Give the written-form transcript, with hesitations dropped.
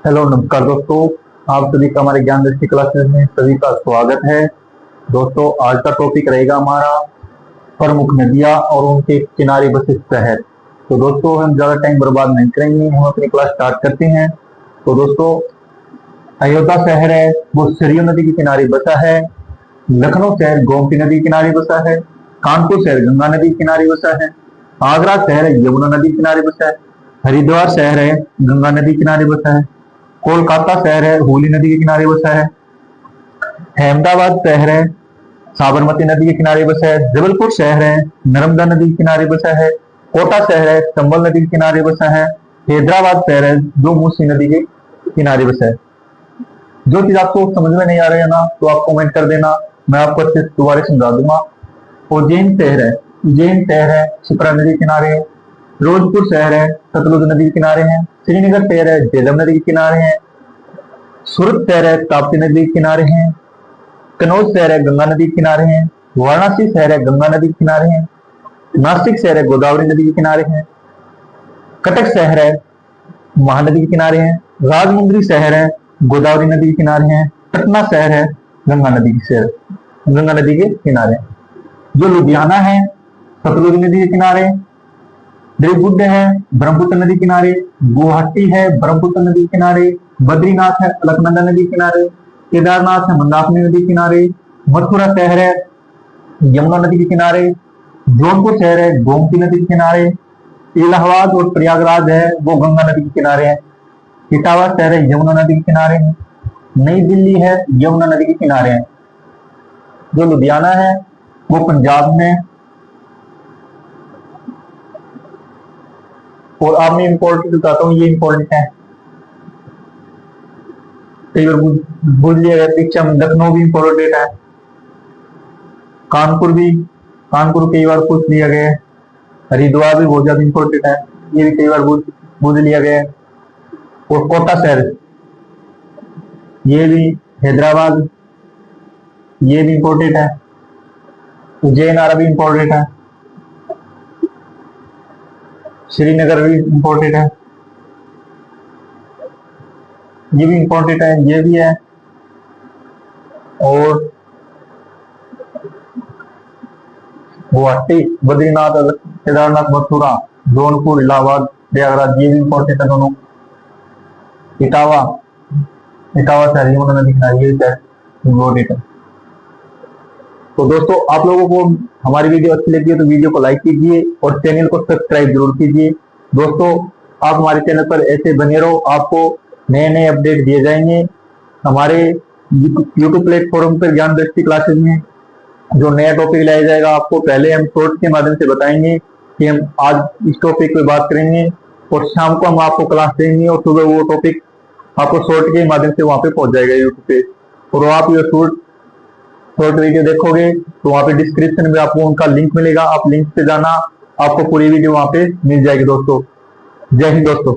Hello नमस्कार दोस्तों, आप सभी का हमारे ज्ञान दृष्टि क्लासेस में सभी का स्वागत है। दोस्तों, आज का टॉपिक रहेगा हमारा प्रमुख नदियां और उनके किनारे बसे शहर। तो दोस्तों, हम ज्यादा टाइम बर्बाद नहीं करेंगे, हम अपनी क्लास स्टार्ट करते हैं। तो दोस्तों, अयोध्या शहर है वो सरयू नदी के किनारे बसा है। लखनऊ शहर गोमती नदी के किनारे बसा है। कानपुर शहर गंगा नदी के किनारे बसा है। आगरा शहर है यमुना नदी के किनारे बसा है। हरिद्वार शहर है गंगा नदी के किनारे बसा है। कोलकाता शहर है हुगली नदी के किनारे बसा है। अहमदाबाद शहर है साबरमती नदी के किनारे बसा है। जबलपुर शहर है नर्मदा नदी के किनारे बसा है। कोटा शहर है चंबल नदी के किनारे बसा है। हैदराबाद शहर है जो मूसी नदी के किनारे बसा है। जो चीज आपको समझ में नहीं आ रही है ना, तो आप कमेंट कर देना, मैं आपको अच्छे से दोबारा समझा दूंगा। उज्जैन शहर है शिप्रा नदी के किनारे है। फिरोजपुर शहर है सतलुज नदी के किनारे है। श्रीनगर शहर है झेलम नदी के किनारे है। सूरत शहर है ताप्ती नदी के किनारे है। कनौज शहर है गंगा नदी के किनारे है। वाराणसी शहर है गंगा नदी के किनारे है। नासिक शहर है गोदावरी नदी के किनारे है। कटक शहर है महानदी के किनारे है। राजमुंद्री शहर है गोदावरी नदी के किनारे है। पटना शहर है गंगा नदी के किनारे। जो लुधियाना है सतलुज नदी के किनारे। देवबुद्ध है ब्रह्मपुत्र नदी के किनारे। गुवाहाटी है ब्रह्मपुत्र नदी के किनारे। बद्रीनाथ है अलकनंदा नदी के किनारे। केदारनाथ है मंदाकिनी नदी के किनारे। मथुरा शहर है यमुना नदी के किनारे। जौनपुर शहर है गोमती नदी के किनारे। इलाहाबाद और प्रयागराज है वो गंगा नदी के किनारे है। इटावा शहर है यमुना नदी के किनारे है। नई दिल्ली है यमुना नदी के किनारे है। जो लुधियाना है वो पंजाब में। और आप मैं इंपॉर्टेंट बताता हूँ, ये इंपॉर्टेंट है, कई बार भूल लिया गया परीक्षा में। लखनऊ भी इंपॉर्टेंट है। कानपुर कई बार पूछ लिया गया। हरिद्वार भी बहुत ज्यादा इंपॉर्टेंट है, ये भी कई बार भूल लिया गया। और कोटा शहर, ये भी, हैदराबाद ये भी इंपॉर्टेंट है। उज्जैन आरा भी इंपॉर्टेंट है। श्रीनगर भी इंपॉर्टेंट है, ये भी इंपॉर्टेंट है, ये भी है। और गुवाहाटी बद्रीनाथ केदारनाथ मथुरा जौनपुर इलाहाबाद प्रयागराज ये भी इंपॉर्टेंट है दोनों। इटावा शहर यमुना नदी किनारे ये इंपॉर्टेंट है। तो दोस्तों, आप लोगों को हमारी वीडियो अच्छी लगी है तो वीडियो को लाइक कीजिए और चैनल को सब्सक्राइब जरूर कीजिए। दोस्तों, आप हमारे चैनल पर ऐसे बने रहो, आपको नए नए अपडेट दिए जाएंगे। हमारे यूट्यूब प्लेटफॉर्म पर ज्ञान दृष्टि क्लासेस में जो नया टॉपिक लाया जाएगा, आपको पहले हम शॉर्ट के माध्यम से बताएंगे कि हम आज इस टॉपिक पे बात करेंगे, और शाम को हम आपको क्लास देंगे और सुबह वो टॉपिक आपको शॉर्ट के माध्यम से वहां पे पहुंच जाएगा यूट्यूब पे। और आप ये शॉर्ट वीडियो देखोगे तो वहाँ पे डिस्क्रिप्शन में आपको उनका लिंक मिलेगा, आप लिंक पे जाना, आपको पूरी वीडियो वहाँ पे मिल जाएगी। दोस्तों, जय हिंद दोस्तों।